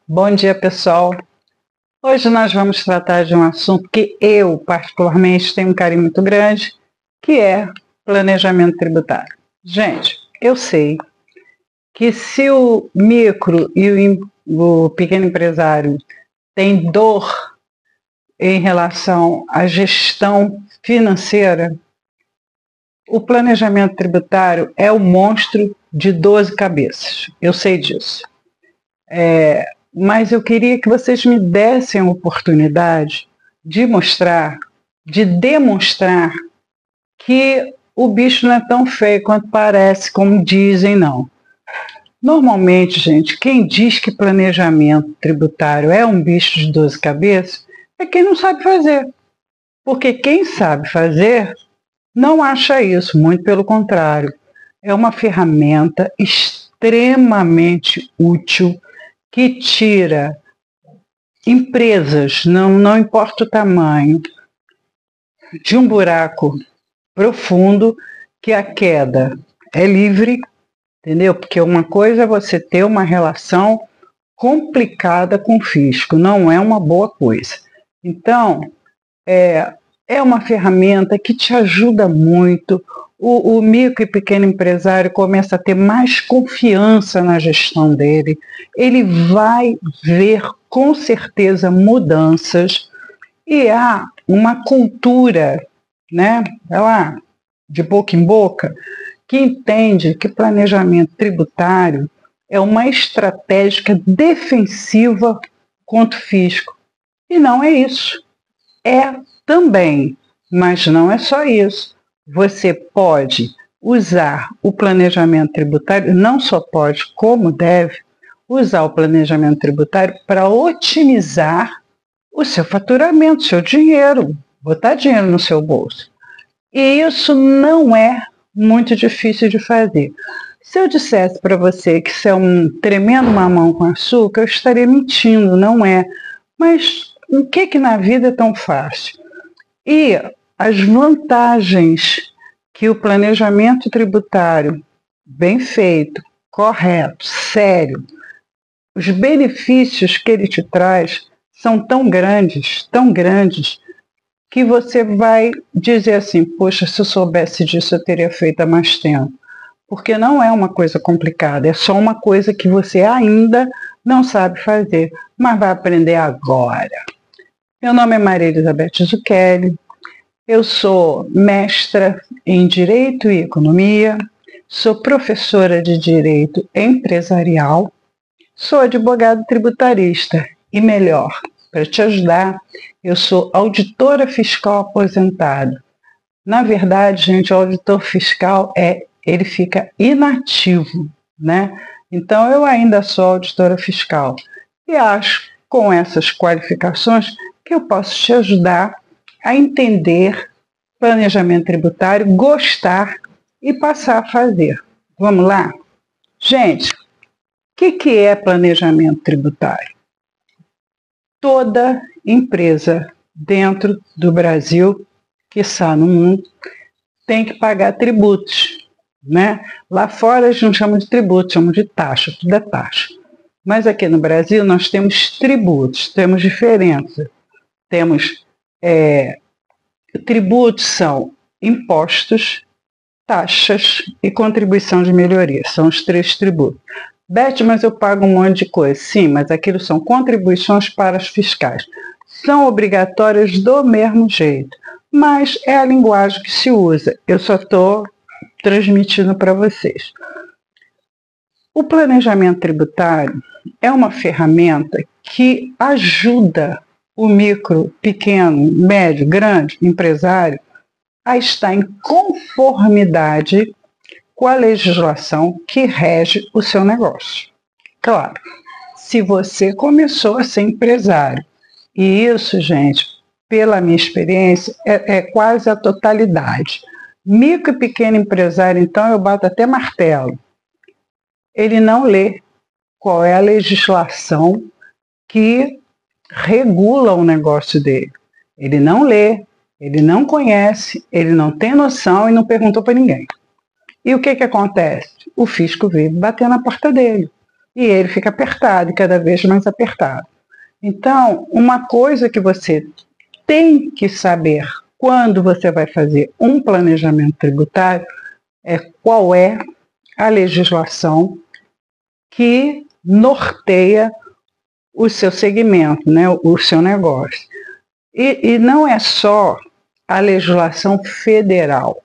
Bom dia, pessoal. Hoje nós vamos tratar de um assunto que eu, particularmente, tenho um carinho muito grande, que é planejamento tributário. Gente, eu sei que se o micro e o pequeno empresário têm dor em relação à gestão financeira, o planejamento tributário é o monstro de 12 cabeças. Eu sei disso. Mas eu queria que vocês me dessem a oportunidade de mostrar, de demonstrar que o bicho não é tão feio quanto parece, como dizem, não. Normalmente, gente, quem diz que planejamento tributário é um bicho de 12 cabeças é quem não sabe fazer. Porque quem sabe fazer não acha isso, muito pelo contrário. É uma ferramenta extremamente útil que tira empresas, não importa o tamanho, de um buraco profundo que a queda é livre, entendeu? Porque uma coisa é você ter uma relação complicada com o fisco, não é uma boa coisa. Então, é uma ferramenta que te ajuda muito. O micro e pequeno empresário começa a ter mais confiança na gestão dele, ele vai ver com certeza mudanças e há uma cultura, né, de boca em boca, que entende que planejamento tributário é uma estratégia defensiva contra o fisco. E não é isso. É também, mas não é só isso. Você pode usar o planejamento tributário, não só pode, como deve, usar o planejamento tributário para otimizar o seu faturamento, o seu dinheiro, botar dinheiro no seu bolso. E isso não é muito difícil de fazer. Se eu dissesse para você que isso é um tremendo mamão com açúcar, eu estaria mentindo, não é. Mas o que na vida é tão fácil? E as vantagens que o planejamento tributário bem feito, correto, sério, os benefícios que ele te traz são tão grandes, que você vai dizer assim, poxa, se eu soubesse disso eu teria feito há mais tempo. Porque não é uma coisa complicada, é só uma coisa que você ainda não sabe fazer, mas vai aprender agora. Meu nome é Maria Elizabeth Zucchelli, eu sou mestra em Direito e Economia, sou professora de Direito Empresarial, sou advogado tributarista e melhor, para te ajudar, eu sou auditora fiscal aposentada. Na verdade, gente, o auditor fiscal ele fica inativo, né? Então, eu ainda sou auditora fiscal e acho, com essas qualificações, que eu posso te ajudar a entender planejamento tributário, gostar e passar a fazer. Vamos lá? Gente, o que é planejamento tributário? Toda empresa dentro do Brasil, quiçá no mundo, tem que pagar tributos, né? Lá fora a gente não chama de tributo, chama de taxa, tudo é taxa. Mas aqui no Brasil nós temos tributos, temos diferença. Temos tributos são impostos, taxas e contribuição de melhoria, são os 3 tributos. Beth, mas eu pago um monte de coisa. Sim, mas aquilo são contribuições para os fiscais. São obrigatórias do mesmo jeito, mas é a linguagem que se usa. Eu só estou transmitindo para vocês. O planejamento tributário é uma ferramenta que ajuda o micro, pequeno, médio, grande empresário a estar em conformidade com a legislação que rege o seu negócio. Claro, se você começou a ser empresário, e isso, gente, pela minha experiência, é quase a totalidade. Micro e pequeno empresário, então, eu bato até martelo. Ele não lê qual é a legislação que regula o negócio dele. Ele não lê, ele não conhece, ele não tem noção e não perguntou para ninguém. E o que acontece? O fisco veio bater na porta dele. e ele fica apertado, e cada vez mais apertado. Então, uma coisa que você tem que saber quando você vai fazer um planejamento tributário é qual é a legislação que norteia o seu segmento, né, o seu negócio. E não é só a legislação federal,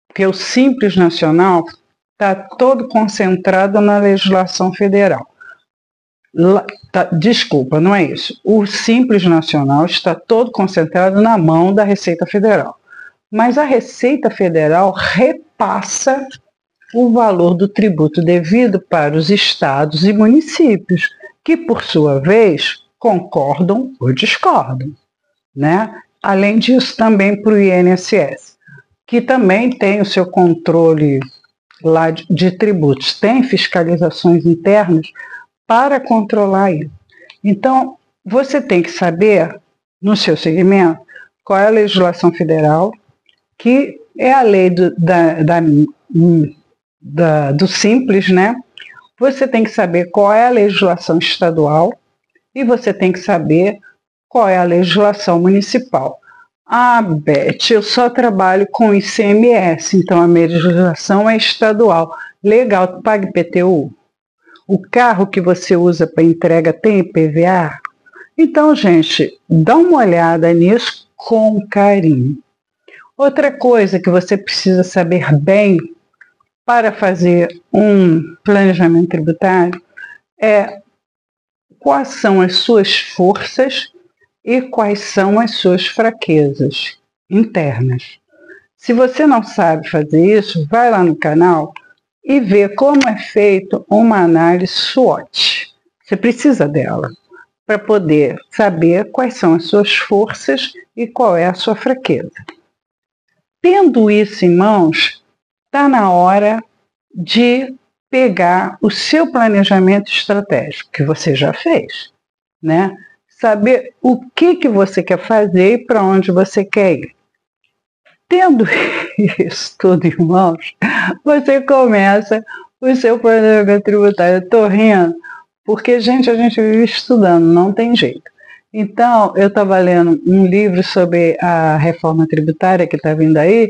porque o Simples Nacional está todo concentrado na legislação federal. Desculpa, não é isso. O Simples Nacional está todo concentrado na mão da Receita Federal. Mas a Receita Federal repassa o valor do tributo devido para os estados e municípios, que, por sua vez, concordam ou discordam, né? Além disso, também para o INSS, que também tem o seu controle lá de tributos, tem fiscalizações internas para controlar isso. Então, você tem que saber, no seu segmento, qual é a legislação federal, que é a lei do Simples, né? Você tem que saber qual é a legislação estadual e você tem que saber qual é a legislação municipal. Ah, Beth, eu só trabalho com ICMS, então a minha legislação é estadual. Legal, tu paga IPTU? O carro que você usa para entrega tem IPVA? Então, gente, dá uma olhada nisso com carinho. Outra coisa que você precisa saber bem para fazer um planejamento tributário é quais são as suas forças e quais são as suas fraquezas internas. Se você não sabe fazer isso, vai lá no canal e vê como é feito uma análise SWOT. Você precisa dela para poder saber quais são as suas forças e qual é a sua fraqueza. Tendo isso em mãos, está na hora de pegar o seu planejamento estratégico, que você já fez, né? Saber o que você quer fazer e para onde você quer ir. Tendo isso tudo em mãos, você começa o seu planejamento tributário. Eu estou rindo, porque, gente, a gente vive estudando, não tem jeito. Então, eu estava lendo um livro sobre a reforma tributária que está vindo aí,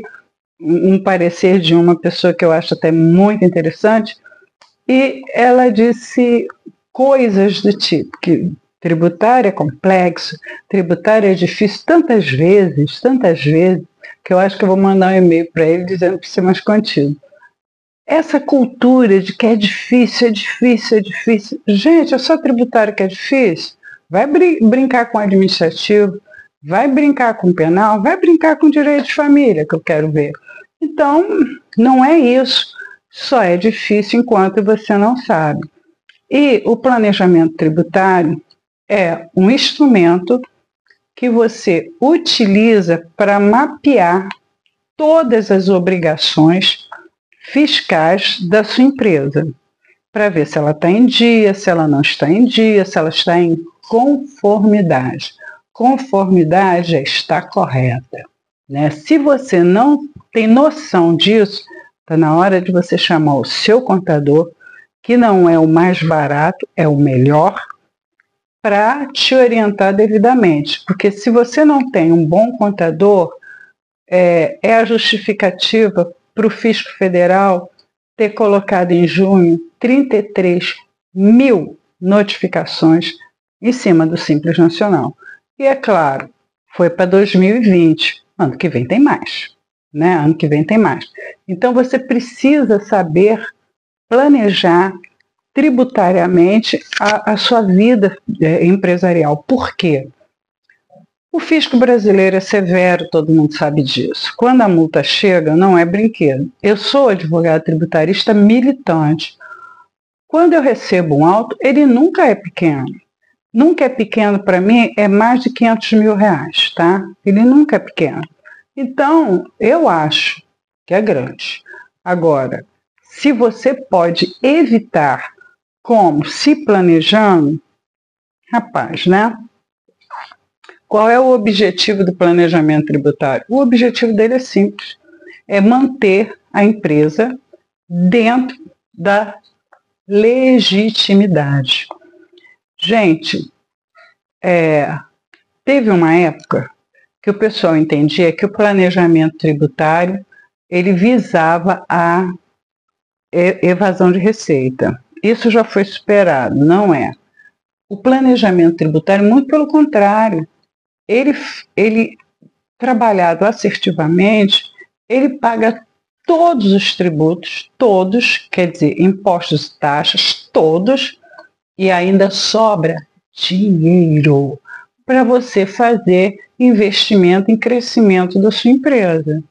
um parecer de uma pessoa que eu acho até muito interessante, e ela disse coisas do tipo que tributário é complexo, tributário é difícil tantas vezes, que eu acho que eu vou mandar um e-mail para ele dizendo para ser mais contido. Essa cultura de que é difícil, gente, é só tributário que é difícil? Vai brincar com administrativo, vai brincar com penal, vai brincar com direito de família, que eu quero ver. Então, não é isso, só é difícil enquanto você não sabe. E o planejamento tributário é um instrumento que você utiliza para mapear todas as obrigações fiscais da sua empresa, para ver se ela está em dia, se ela não está em dia, se ela está em conformidade. Conformidade é estar correta, né? Se você não tem noção disso, está na hora de você chamar o seu contador, que não é o mais barato, é o melhor, para te orientar devidamente. Porque se você não tem um bom contador, é a justificativa para o Fisco Federal ter colocado em junho 33 mil notificações em cima do Simples Nacional. E é claro, foi para 2020, ano que vem tem mais, né? Ano que vem tem mais. Então você precisa saber planejar tributariamente a sua vida empresarial. Por quê? O fisco brasileiro é severo, todo mundo sabe disso. Quando a multa chega, não é brinquedo. Eu sou advogado tributarista militante. Quando eu recebo um auto, ele nunca é pequeno. Nunca é pequeno para mim, é mais de 500 mil reais, tá? Ele nunca é pequeno. Então, eu acho que é grande. Agora, se você pode evitar como se planejando, rapaz, né? Qual é o objetivo do planejamento tributário? O objetivo dele é simples, é manter a empresa dentro legitimidade. Gente, teve uma época que o pessoal entendia que o planejamento tributário ele visava a evasão de receita. Isso já foi superado, não é? O planejamento tributário, muito pelo contrário, ele trabalhado assertivamente, ele paga todos os tributos, todos, quer dizer, impostos e taxas, todos, e ainda sobra dinheiro para você fazer investimento em crescimento da sua empresa.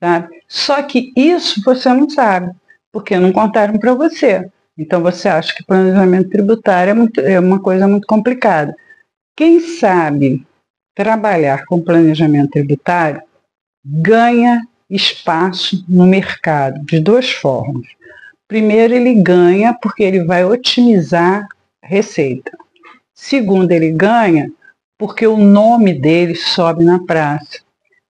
Sabe? Só que isso você não sabe, porque não contaram para você. Então você acha que planejamento tributário é uma coisa muito complicada. Quem sabe trabalhar com planejamento tributário ganha espaço no mercado de duas formas. Primeiro, ele ganha porque ele vai otimizar receita. Segundo, ele ganha porque o nome dele sobe na praça.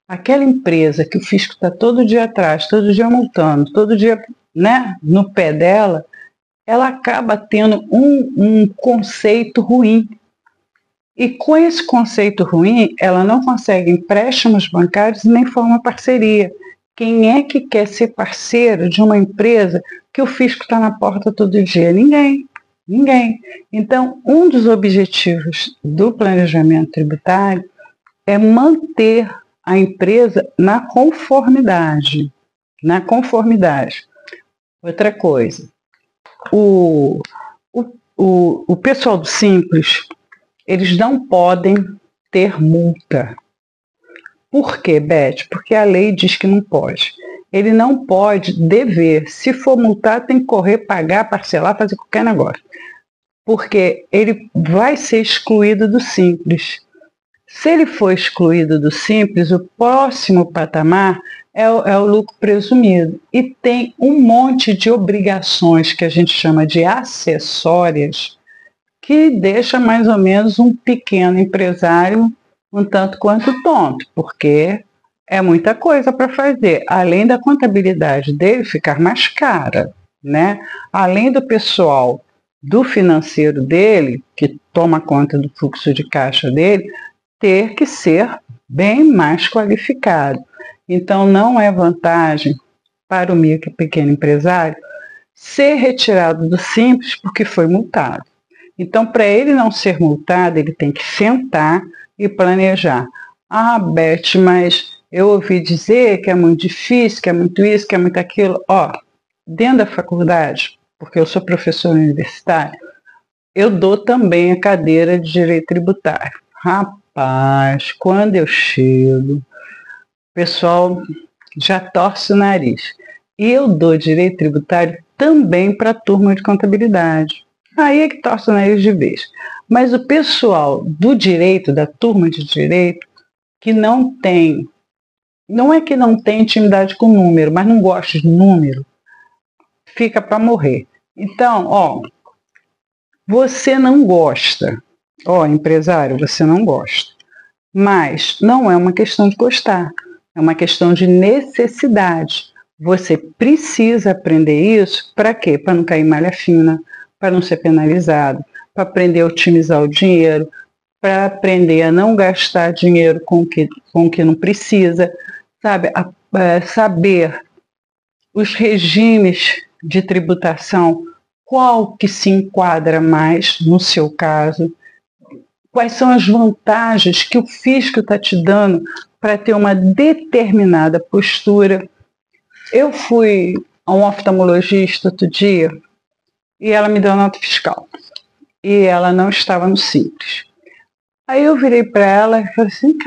Aquela empresa que o fisco está todo dia atrás, todo dia multando, todo dia, né, no pé dela, ela acaba tendo um conceito ruim. E com esse conceito ruim, ela não consegue empréstimos bancários e nem forma parceria. Quem é que quer ser parceiro de uma empresa que o fisco está na porta todo dia? Ninguém. Ninguém. Então, um dos objetivos do planejamento tributário é manter a empresa na conformidade. Na conformidade. Outra coisa, o pessoal do Simples, eles não podem ter multa. Por quê, Beth? Porque a lei diz que não pode. Ele não pode dever. Se for multar, tem que correr, pagar, parcelar, fazer qualquer negócio. Porque ele vai ser excluído do Simples. Se ele for excluído do Simples, o próximo patamar é o lucro presumido. E tem um monte de obrigações que a gente chama de acessórias, que deixa mais ou menos um pequeno empresário um tanto quanto tonto, porque é muita coisa para fazer, além da contabilidade dele ficar mais cara, né? Além do pessoal do financeiro dele, que toma conta do fluxo de caixa dele, ter que ser bem mais qualificado. Então, não é vantagem para o micro e pequeno empresário ser retirado do Simples porque foi multado. Então, para ele não ser multado, ele tem que sentar e planejar. Ah, Beth, mas eu ouvi dizer que é muito difícil, que é muito isso, que é muito aquilo. Ó, dentro da faculdade, porque eu sou professora universitária, eu dou também a cadeira de Direito Tributário. Rapaz, quando eu chego, o pessoal já torce o nariz. E eu dou Direito Tributário também para a turma de contabilidade. Aí é que torce o nariz de vez. Mas o pessoal do direito, da turma de direito, que não tem, não é que não tem intimidade com número, mas não gosta de número, fica para morrer. Então, ó, você não gosta, ó, empresário, você não gosta. Mas não é uma questão de gostar, é uma questão de necessidade. Você precisa aprender isso para quê? Para não cair em malha fina, para não ser penalizado, para aprender a otimizar o dinheiro, para aprender a não gastar dinheiro com o que não precisa, sabe? Saber os regimes de tributação, qual que se enquadra mais no seu caso, quais são as vantagens que o fisco está te dando para ter uma determinada postura. Eu fui a um oftalmologista outro dia e ela me deu a nota fiscal. E ela não estava no Simples. Aí eu virei para ela e falei assim,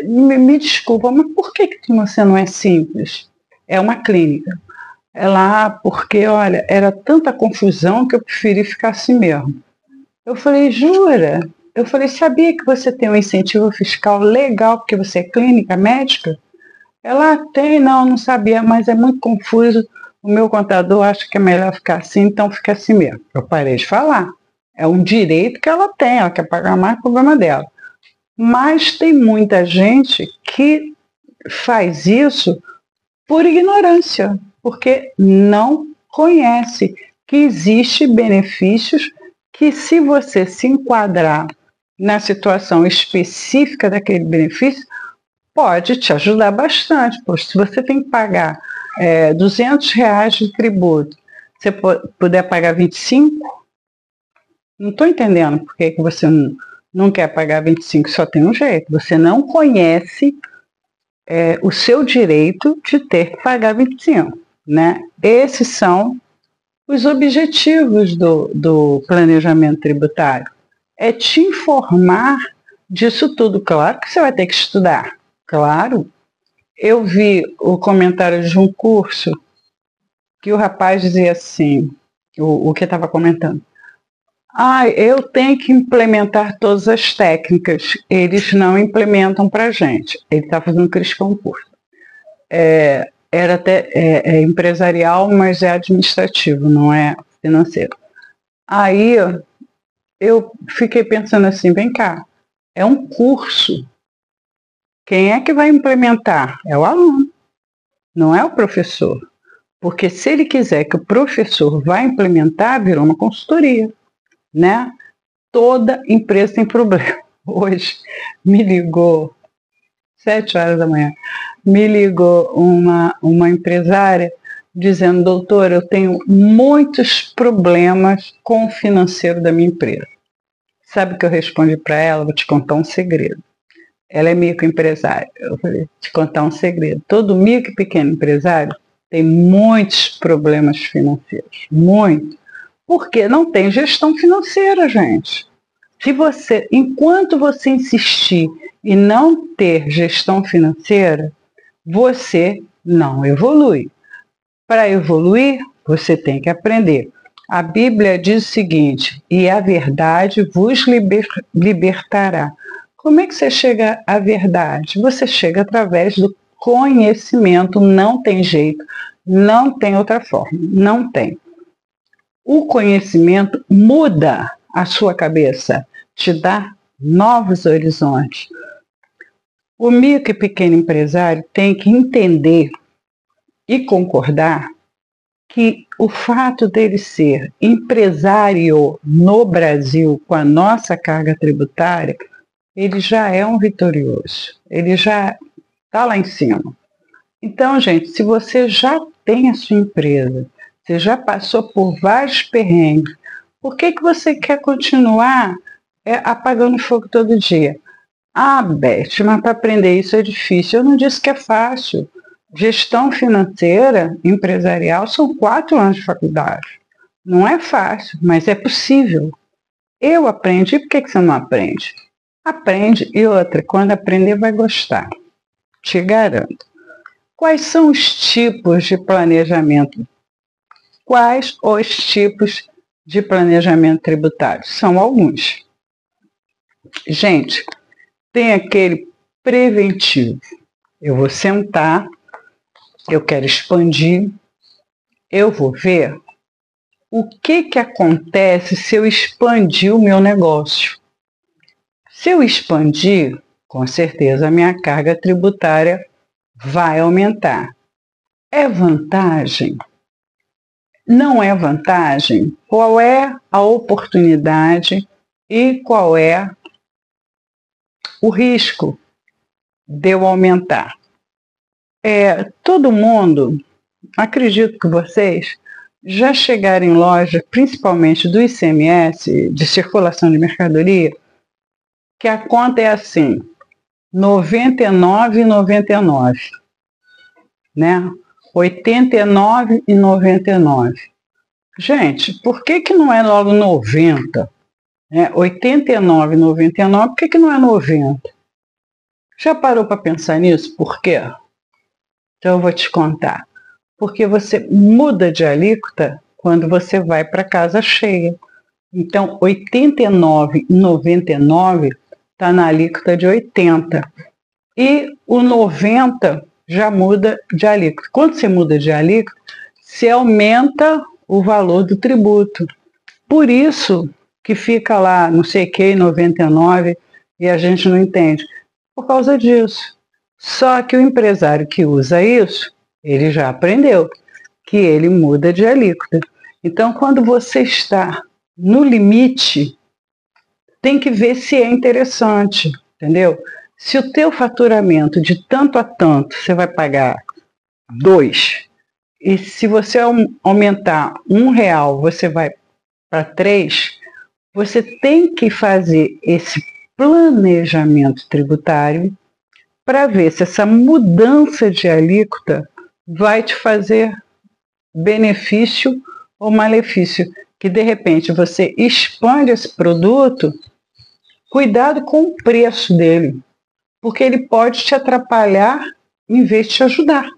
me desculpa, mas por que você não é Simples? É uma clínica. Ela, porque, olha, era tanta confusão que eu preferi ficar assim mesmo. Eu falei, jura? Eu falei, sabia que você tem um incentivo fiscal legal porque você é clínica médica? Ela tem, não sabia, mas é muito confuso. O meu contador acha que é melhor ficar assim, então fica assim mesmo. Eu parei de falar. É um direito que ela tem, ela quer pagar mais, problema dela. Mas tem muita gente que faz isso por ignorância, porque não conhece. que existem benefícios que, se você se enquadrar na situação específica daquele benefício, pode te ajudar bastante. Pois se você tem que pagar R$ 200 de tributo, você puder pagar 25, não estou entendendo por que você não quer pagar 25, só tem um jeito. Você não conhece o seu direito de ter que pagar 25, né? Esses são os objetivos do planejamento tributário. É te informar disso tudo. Claro que você vai ter que estudar, claro. Eu vi o comentário de um curso que o rapaz dizia assim, o que estava comentando. Eu tenho que implementar todas as técnicas. Eles não implementam para a gente. Ele está fazendo crítica a um curso. Era até empresarial, mas é administrativo, não é financeiro. Aí eu fiquei pensando assim, vem cá, é um curso. Quem é que vai implementar? É o aluno, não é o professor. Porque se ele quiser que o professor vá implementar, virou uma consultoria, né? Toda empresa tem problema. Hoje me ligou, 7 horas da manhã, me ligou uma empresária dizendo, doutor, eu tenho muitos problemas com o financeiro da minha empresa. Sabe o que eu respondi para ela? Vou te contar um segredo. Ela é microempresária. Eu falei, te contar um segredo. Todo micro e pequeno empresário tem muitos problemas financeiros. Muito. Porque não tem gestão financeira, gente. Enquanto você insistir em não ter gestão financeira, você não evolui. Para evoluir, você tem que aprender. A Bíblia diz o seguinte, e a verdade vos libertará. Como é que você chega à verdade? Você chega através do conhecimento, não tem jeito, não tem outra forma, não tem. O conhecimento muda a sua cabeça, te dá novos horizontes. O micro e pequeno empresário tem que entender e concordar que o fato dele ser empresário no Brasil com a nossa carga tributária, ele já é um vitorioso, ele já está lá em cima. Então, gente, se você já tem a sua empresa, você já passou por vários perrengues, por que você quer continuar apagando fogo todo dia? Beth, mas para aprender isso é difícil. Eu não disse que é fácil. Gestão financeira, empresarial, são 4 anos de faculdade. Não é fácil, mas é possível. Eu aprendi, por que você não aprende? Aprende, e outra, quando aprender vai gostar. Te garanto. Quais são os tipos de planejamento? Quais os tipos de planejamento tributário? São alguns. Gente, tem aquele preventivo. Eu vou sentar, eu quero expandir, eu vou ver o que acontece se eu expandir o meu negócio. Se eu expandir, com certeza a minha carga tributária vai aumentar. É vantagem? Não é vantagem? Qual é a oportunidade e qual é o risco de eu aumentar? Todo mundo, acredito que vocês, já chegaram em loja, principalmente do ICMS, de circulação de mercadoria, que a conta é assim, R$ 99,99, né? R$ 89,99. Gente, por que não é logo 90? R$ 89,99, por que não é 90? Já parou para pensar nisso? Por quê? Então eu vou te contar. Porque você muda de alíquota quando você vai para casa cheia. Então, R$ 89,99 está na alíquota de 80. E o 90 já muda de alíquota. Quando você muda de alíquota, você aumenta o valor do tributo. Por isso que fica lá, não sei o que, 99, e a gente não entende. Por causa disso. Só que o empresário que usa isso, ele já aprendeu que ele muda de alíquota. Então, quando você está no limite, tem que ver se é interessante, entendeu? Se o teu faturamento de tanto a tanto, você vai pagar 2, e se você aumentar R$ 1, você vai para 3, você tem que fazer esse planejamento tributário para ver se essa mudança de alíquota vai te fazer benefício ou malefício. Que de repente você expande esse produto, cuidado com o preço dele, porque ele pode te atrapalhar em vez de te ajudar.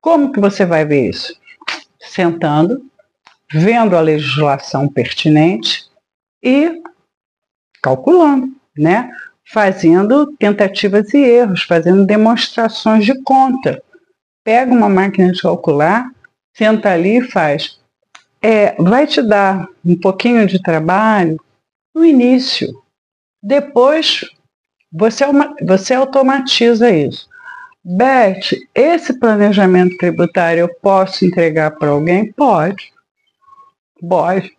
Como que você vai ver isso? Sentando, vendo a legislação pertinente e calculando, né? Fazendo tentativas e erros, fazendo demonstrações de conta. Pega uma máquina de calcular, senta ali e faz. Vai te dar um pouquinho de trabalho no início. Depois, você automatiza isso. Beth, esse planejamento tributário eu posso entregar para alguém? Pode. Pode.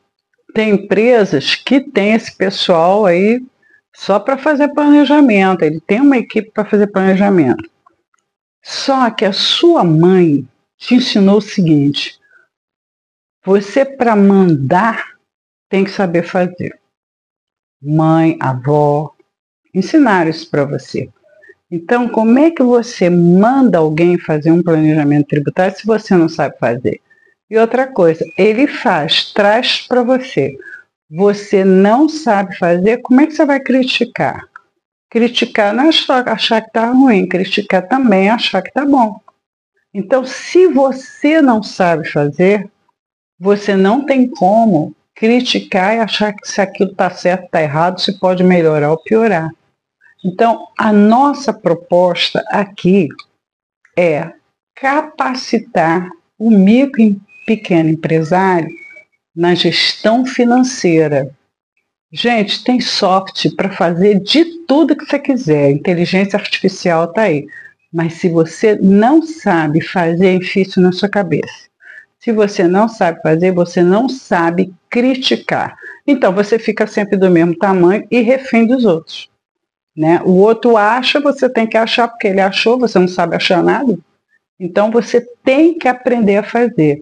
Tem empresas que tem esse pessoal aí só para fazer planejamento. Ele tem uma equipe para fazer planejamento. Só que a sua mãe te ensinou o seguinte: você, para mandar, tem que saber fazer. Mãe, avó, ensinaram isso para você. Então, como é que você manda alguém fazer um planejamento tributário se você não sabe fazer? E outra coisa, ele faz, traz para você. Você não sabe fazer, como é que você vai criticar? Criticar não é achar que está ruim, criticar também é achar que está bom. Então, se você não sabe fazer, você não tem como criticar e achar que se aquilo está certo, está errado, se pode melhorar ou piorar. Então, a nossa proposta aqui é capacitar o micro e pequeno empresário na gestão financeira. Gente, tem software para fazer de tudo que você quiser. A inteligência artificial está aí. Mas se você não sabe fazer, é difícil na sua cabeça. Se você não sabe fazer, você não sabe criticar. Então, você fica sempre do mesmo tamanho e refém dos outros. Né? O outro acha, você tem que achar, porque ele achou, você não sabe achar nada. Então, você tem que aprender a fazer.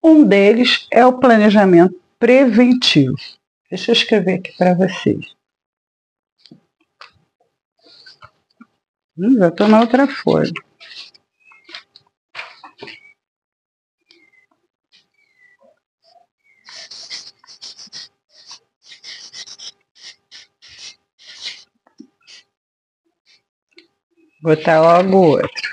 Um deles é o planejamento preventivo. Deixa eu escrever aqui para vocês. Já estou na outra folha. Botar logo o outro.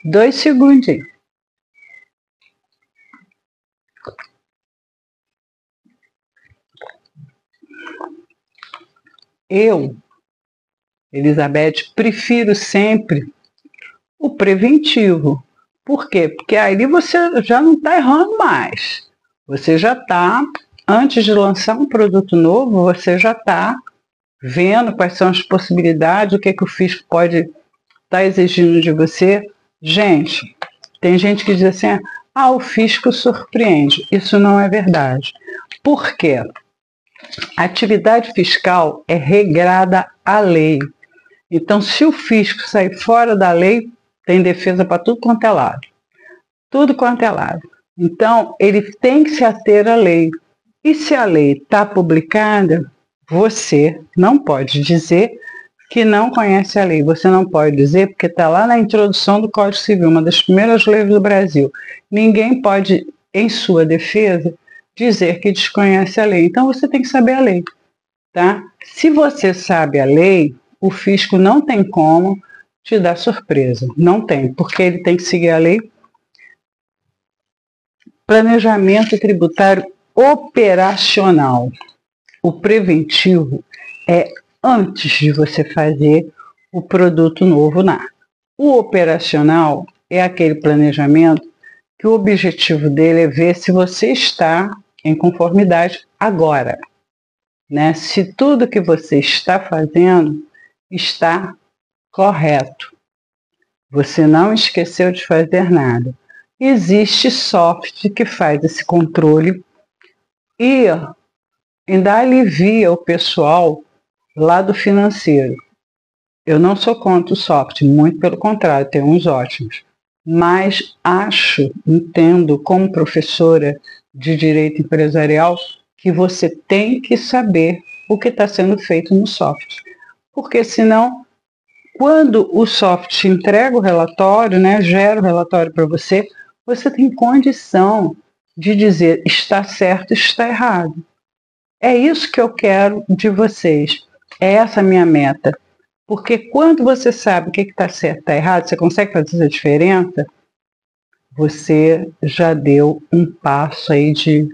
Dois segundinhos. Eu, Elizabeth, prefiro sempre o preventivo. Por quê? Porque aí você já não está errando mais. Você já está, antes de lançar um produto novo, você já está vendo quais são as possibilidades, o que o fisco pode estar exigindo de você. Gente, tem gente que diz assim, o fisco surpreende. Isso não é verdade. Por quê? A atividade fiscal é regrada à lei. Então, se o fisco sair fora da lei, tem defesa para tudo quanto é lado. Tudo quanto é lado. Então, ele tem que se ater à lei. E se a lei está publicada, você não pode dizer que não conhece a lei. Você não pode dizer, porque está lá na introdução do Código Civil, uma das primeiras leis do Brasil. Ninguém pode, em sua defesa, dizer que desconhece a lei. Então, você tem que saber a lei. Tá? Se você sabe a lei, o fisco não tem como te dar surpresa. Não tem, porque ele tem que seguir a lei. Planejamento tributário operacional. O preventivo é antes de você fazer o produto novo na. O operacional é aquele planejamento que o objetivo dele é ver se você está em conformidade agora, né? Se tudo que você está fazendo está correto. Você não esqueceu de fazer nada. Existe software que faz esse controle e ainda alivia o pessoal lá do financeiro. Eu não sou contra o software, muito pelo contrário, tem uns ótimos. Mas entendo como professora de direito empresarial, que você tem que saber o que está sendo feito no software. Porque senão, quando o software entrega o relatório, né, gera o relatório para você, você tem condição de dizer está certo, está errado. É isso que eu quero de vocês. É essa a minha meta. Porque quando você sabe o que está certo e está errado, você consegue fazer a diferença, você já deu um passo aí de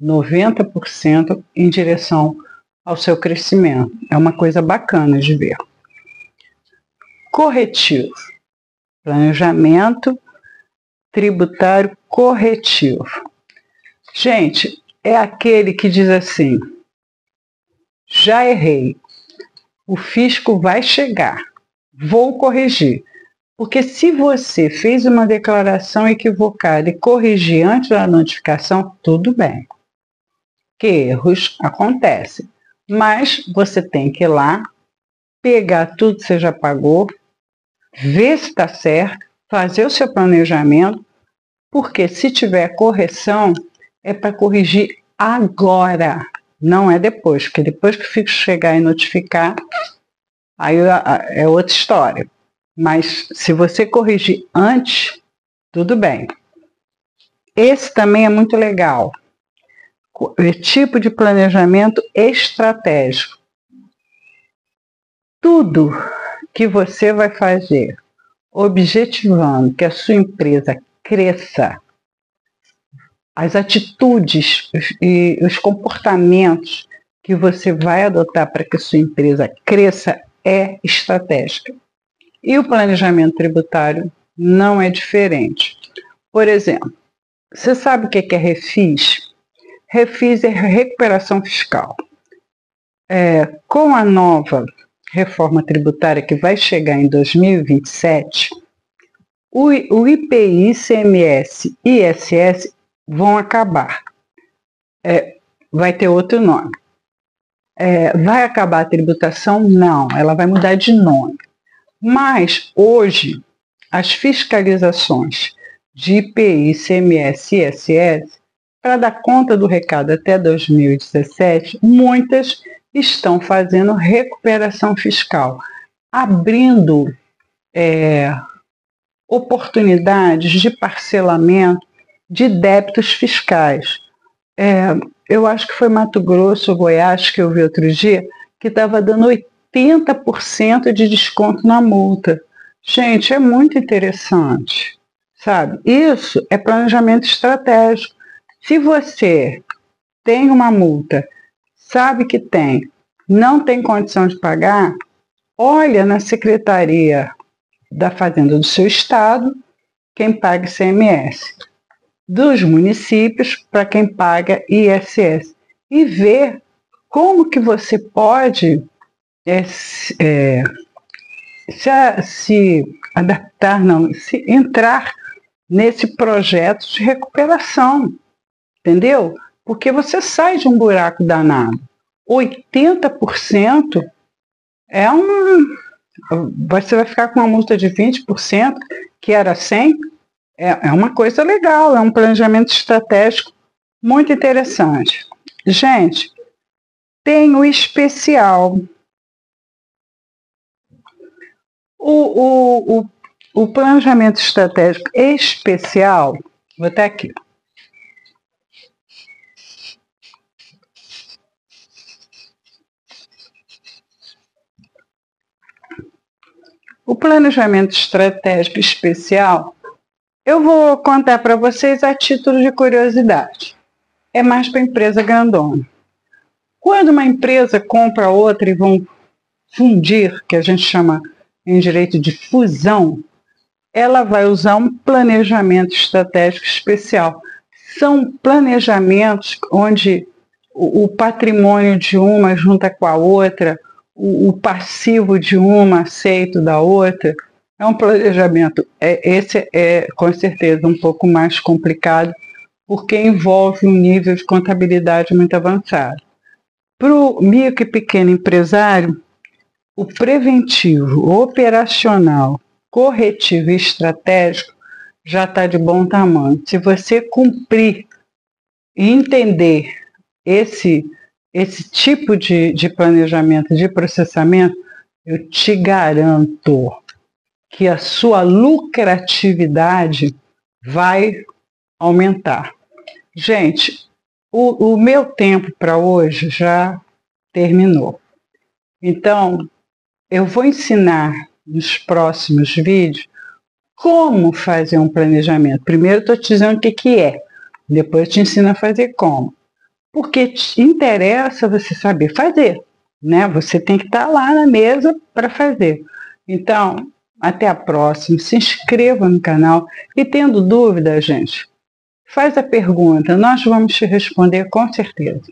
90% em direção ao seu crescimento. É uma coisa bacana de ver. Corretivo. Planejamento tributário corretivo. Gente, é aquele que diz assim, já errei, o fisco vai chegar, vou corrigir. Porque se você fez uma declaração equivocada e corrigir antes da notificação, tudo bem. Que erros acontecem. Mas você tem que ir lá, pegar tudo que você já pagou, ver se está certo, fazer o seu planejamento, porque se tiver correção, é para corrigir agora, não é depois. Porque depois que o fisco chegar e notificar, aí é outra história. Mas se você corrigir antes, tudo bem. Esse também é muito legal. O tipo de planejamento estratégico. Tudo que você vai fazer objetivando que a sua empresa cresça, as atitudes e os comportamentos que você vai adotar para que a sua empresa cresça é estratégica. E o planejamento tributário não é diferente. Por exemplo, você sabe o que é refis? Refis é recuperação fiscal. Com a nova reforma tributária que vai chegar em 2027, o IPI, ICMS e ISS vão acabar. Vai ter outro nome. Vai acabar a tributação? Não, ela vai mudar de nome. Mas, hoje, as fiscalizações de IPI, ICMS e ISS, para dar conta do recado até 2017, muitas estão fazendo recuperação fiscal, abrindo oportunidades de parcelamento de débitos fiscais. Eu acho que foi Mato Grosso ou Goiás que eu vi outro dia, que estava dando 80% de desconto na multa. Gente, é muito interessante, sabe? Isso é planejamento estratégico. Se você tem uma multa, sabe que tem, não tem condição de pagar, olha na Secretaria da Fazenda do seu estado, quem paga ICMS, dos municípios para quem paga ISS, e ver como que você pode se adaptar, não, se entrar nesse projeto de recuperação, entendeu? Porque você sai de um buraco danado. 80% é você vai ficar com uma multa de 20%, que era 100%, é uma coisa legal, é um planejamento estratégico muito interessante. Gente, tem o especial. O planejamento estratégico especial, vou até aqui. O planejamento estratégico especial, eu vou contar para vocês a título de curiosidade. É mais para empresa grandona. Quando uma empresa compra outra e vão fundir, que a gente chama em direito de fusão, ela vai usar um planejamento estratégico especial. São planejamentos onde o patrimônio de uma junta com a outra, o passivo de uma aceito da outra. É um planejamento, esse é com certeza um pouco mais complicado, porque envolve um nível de contabilidade muito avançado. Para o micro e pequeno empresário, o preventivo, o operacional, corretivo e estratégico já está de bom tamanho. Se você cumprir e entender esse tipo de planejamento, de processamento, eu te garanto que a sua lucratividade vai aumentar. Gente, o meu tempo para hoje já terminou. Então, eu vou ensinar nos próximos vídeos como fazer um planejamento. Primeiro, estou te dizendo o que é, depois te ensino a fazer como. Porque te interessa você saber fazer, né? Você tem que estar lá na mesa para fazer. Então, até a próxima. Se inscreva no canal e tendo dúvida, gente, faz a pergunta. Nós vamos te responder com certeza.